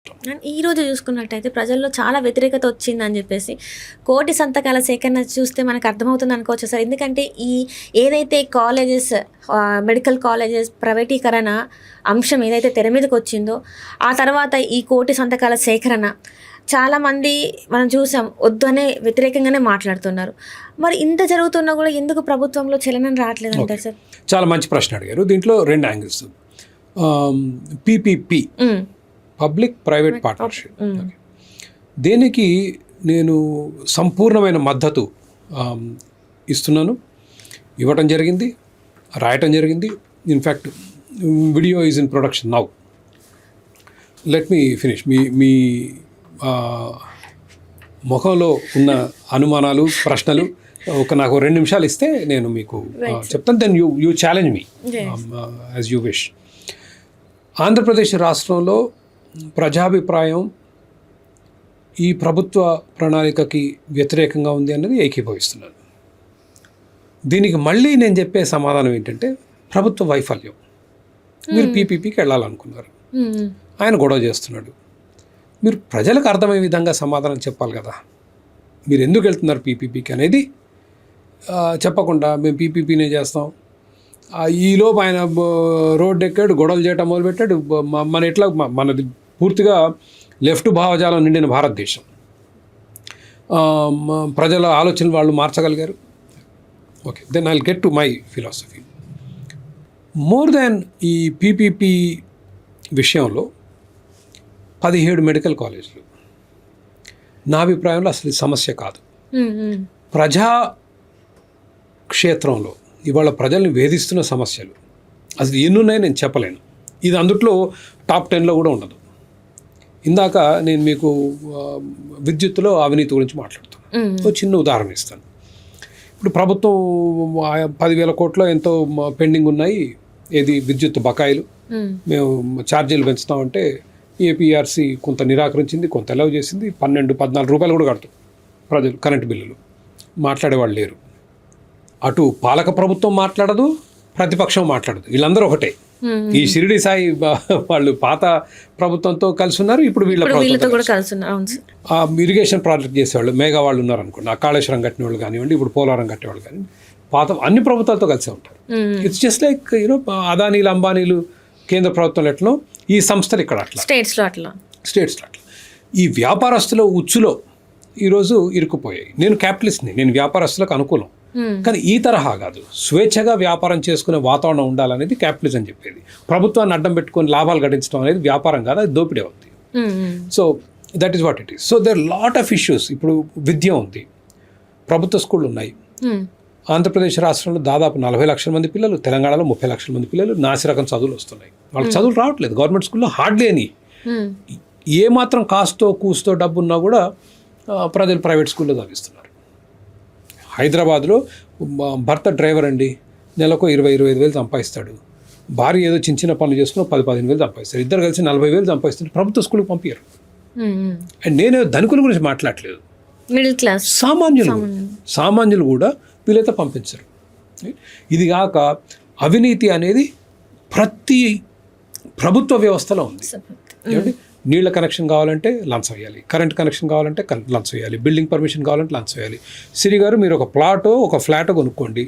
And ఈరోజు చూసుకున్నట్టయితే ప్రజల్లో చాలా వ్యతిరేకత వచ్చిందని చెప్పేసి కోటి సంతకాల సేకరణ చూస్తే మనకు అర్థమవుతుంది అనుకోవచ్చు సార్. ఎందుకంటే ఏదైతే కాలేజెస్ మెడికల్ కాలేజెస్ ప్రైవేటీకరణ అంశం ఏదైతే తెర మీదకి వచ్చిందో ఆ తర్వాత ఈ కోటి సంతకాల సేకరణ చాలామంది మనం చూసాం వద్దనే వ్యతిరేకంగానే మాట్లాడుతున్నారు. మరి ఇంత జరుగుతున్నా కూడా ఎందుకు ప్రభుత్వంలో చలనం రావట్లేదు అంటారు సార్? చాలా మంచి ప్రశ్న అడిగారు. దీంట్లో రెండు angles. PPP, public private partnership, దీనికి నేను సంపూర్ణమైన మద్దతు ఇస్తున్నాను, ఇవ్వటం జరిగింది, రాయటం జరిగింది. In fact video is in production now. Let me finish. మీ ముఖంలో ఉన్న అనుమానాలు, ప్రశ్నలు నాకు 2 నిమిషాలు ఇస్తే నేను మీకు చెప్తాను. Then you challenge me as you wish. Andhra Pradesh రాష్ట్రంలో ప్రజాభిప్రాయం ఈ ప్రభుత్వ ప్రణాళికకి వ్యతిరేకంగా ఉంది అన్నది ఏకీభవిస్తున్నాను. దీనికి మళ్ళీ నేను చెప్పే సమాధానం ఏంటంటే ప్రభుత్వ వైఫల్యం. మీరు పీపీపీకి వెళ్ళాలనుకున్నారు, ఆయన గొడవ చేస్తున్నాడు. మీరు ప్రజలకు అర్థమయ్యే విధంగా సమాధానం చెప్పాలి కదా. మీరు ఎందుకు వెళ్తున్నారు పీపీపీకి అనేది చెప్పకుండా మేము పీపీపీనే చేస్తాం, ఈలోపు ఆయన రోడ్డు ఎక్కాడు, గొడవలు చేయటం మొదలుపెట్టాడు. మన ఎట్లా మనది పూర్తిగా లెఫ్ట్ భావజాలం నిండిన భారతదేశం. ప్రజల ఆలోచనలు వాళ్ళు మార్చగలిగారు. Okay, then I will get to my philosophy. More than ఈ పీపీపీ విషయంలో 17 మెడికల్ కాలేజీలు నా అభిప్రాయంలో అసలు సమస్య కాదు. ప్రజా క్షేత్రంలో ఇవాళ ప్రజల్ని వేధిస్తున్న సమస్యలు అసలు ఎన్నున్నాయో నేను చెప్పలేను. ఇది అందుట్లో టాప్ 10లో కూడా ఉండదు. ఇందాక నేను మీకు విద్యుత్తులో అవినీతి గురించి మాట్లాడుతాను. ఒక చిన్న ఉదాహరణ ఇస్తాను. ఇప్పుడు ప్రభుత్వం 10,000 కోట్లు ఎంతో పెండింగ్ ఉన్నాయి, ఏది విద్యుత్ బకాయిలు. మేము ఛార్జీలు పెంచుతామంటే ఏపీఆర్సీ కొంత నిరాకరించింది, కొంత ఎలవ్ చేసింది. 12-14 రూపాయలు కూడా కడతాం ప్రజలు కరెంటు బిల్లులు. మాట్లాడేవాళ్ళు లేరు. అటు పాలక ప్రభుత్వం మాట్లాడదు, ప్రతిపక్షం మాట్లాడదు. వీళ్ళందరూ ఒకటే. ఈ షిరిడి సాయి వాళ్ళు పాత ప్రభుత్వంతో కలిసి ఉన్నారు, ఇప్పుడు వీళ్ళ ఇరిగేషన్ ప్రాజెక్ట్ చేసేవాళ్ళు మేఘా వాళ్ళు ఉన్నారు అనుకోండి, ఆ కాళేశ్వరం కట్టిన వాళ్ళు కానివ్వండి, ఇప్పుడు పోలవరం కట్టేవాళ్ళు కానివ్వండి, పాత అన్ని ప్రభుత్వాలతో కలిసే ఉంటారు. ఇట్స్ జస్ట్ లైక్ అదానీలు అంబానీలు కేంద్ర ప్రభుత్వం ఎట్లా, ఈ సంస్థలు ఇక్కడ అట్లా స్టేట్స్లో అట్లా. ఈ వ్యాపారస్తుల ఉచ్చులో ఈరోజు ఇరుక్కుపోయాయి. నేను క్యాపిటలిస్ట్ని, నేను వ్యాపారస్తులకు అనుకూలం, కానీ ఈ తరహా కాదు. స్వేచ్ఛగా వ్యాపారం చేసుకునే వాతావరణం ఉండాలనేది క్యాపిటలిజం చెప్పేది. ప్రభుత్వాన్ని అడ్డం పెట్టుకొని లాభాలు గడించడం అనేది వ్యాపారం కాదు, అది దోపిడీ అవుతుంది. So that is what it is. So there lot of issues. ఇప్పుడు విద్య ఉంది, ప్రభుత్వ స్కూళ్ళు ఉన్నాయి. ఆంధ్రప్రదేశ్ రాష్ట్రంలో దాదాపు 40 లక్షల మంది పిల్లలు, తెలంగాణలో 30 లక్షల మంది పిల్లలు నాసిరకం చదువులు వస్తున్నాయి. వాళ్ళకి చదువులు రావట్లేదు. గవర్నమెంట్ స్కూల్లో హార్డ్లీ అని ఏమాత్రం కాస్తో కూస్తో డబ్బు ఉన్నా కూడా ప్రజలు ప్రైవేట్ స్కూల్లో చదివిస్తున్నారు. హైదరాబాద్లో భర్త డ్రైవర్ అండి, నెలకు 20-25 వేలు సంపాదిస్తాడు. భార్య ఏదో చిన్న చిన్న పనులు చేసుకుని 10-15 వేలు సంపాదిస్తారు. ఇద్దరు కలిసి 40 వేలు సంపాదిస్తారు. ప్రభుత్వ స్కూల్కి పంపించారు. అండ్ నేను ధనికుల గురించి మాట్లాడలేదు, మిడిల్ క్లాస్ సామాన్యులు కూడా వీళ్ళైతే పంపించరు. ఇది కాక అవినీతి అనేది ప్రతి ప్రభుత్వ వ్యవస్థలో ఉంది. ఏమంటే నీళ్ళ కనెక్షన్ కావాలంటే లంచం వేయాలి, కరెంట్ కనెక్షన్ కావాలంటే లంచం వేయాలి, బిల్డింగ్ పర్మిషన్ కావాలంటే లంచం వేయాలి. సిరి గారు మీరు ఒక ప్లాటో ఒక ఫ్లాటో కొనుక్కోండి,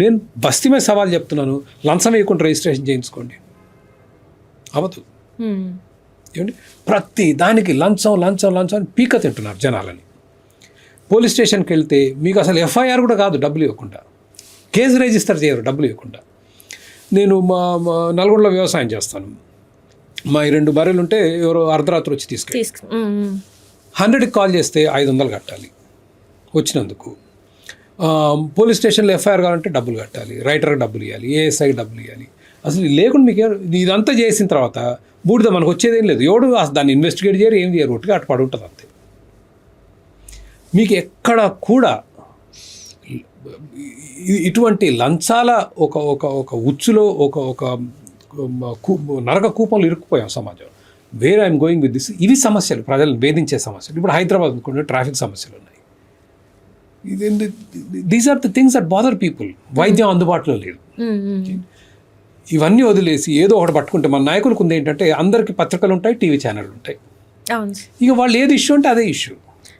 నేను బస్తీ మీద సవాల్ చెప్తున్నాను, లంచం వేయకుండా రిజిస్ట్రేషన్ చేయించుకోండి, అవదు. ఏమండి ప్రతి దానికి లంచం లంచం లంచం అని పీక తింటున్నారు జనాలని. పోలీస్ స్టేషన్కి వెళ్తే మీకు అసలు ఎఫ్ఐఆర్ కూడా కాదు డబ్బులు ఇవ్వకుండా, కేసు రిజిస్టర్ చేయరు డబ్బులు ఇవ్వకుండా. నేను మా నల్గొండలో వ్యవసాయం చేస్తాను. మా 2 బర్రెలు ఉంటే ఎవరో అర్ధరాత్రి వచ్చి తీసుకెళ్ళి 100కి కాల్ చేస్తే 500 కట్టాలి వచ్చినందుకు. పోలీస్ స్టేషన్లో ఎఫ్ఐఆర్ కావాలంటే డబ్బులు కట్టాలి, రైటర్కి డబ్బులు ఇవ్వాలి, ఏఎస్ఐకి డబ్బులు ఇవ్వాలి. అసలు లేకుండా మీకు ఇదంతా చేసిన తర్వాత బూడిద మనకు వచ్చేదేం లేదు. ఎవడు దాన్ని ఇన్వెస్టిగేట్ చేయరు, ఏం చేయరు, ఒట్టుగా అటు పడి ఉంటుంది అంతే. మీకు ఎక్కడ కూడా ఇటువంటి లంచాల ఒక ఉచ్చులో ఒక నరక కూపంలో ఇరుక్కుపోయాం సమాజం. Where I'm going with this, ఇవి సమస్యలు, ప్రజలను వేధించే సమస్యలు. ఇప్పుడు హైదరాబాద్ అనుకుంటే ట్రాఫిక్ సమస్యలు ఉన్నాయి. These are the things that bother people. వైద్యం అందుబాటులో లేదు. ఇవన్నీ వదిలేసి ఏదో ఒకటి పట్టుకుంటే మన నాయకులకు ఉంది ఏంటంటే అందరికీ పత్రికలు ఉంటాయి, టీవీ ఛానళ్ళు ఉంటాయి. అవును. ఇక వాళ్ళు ఏది ఇష్యూ అంటే అదే ఇష్యూ.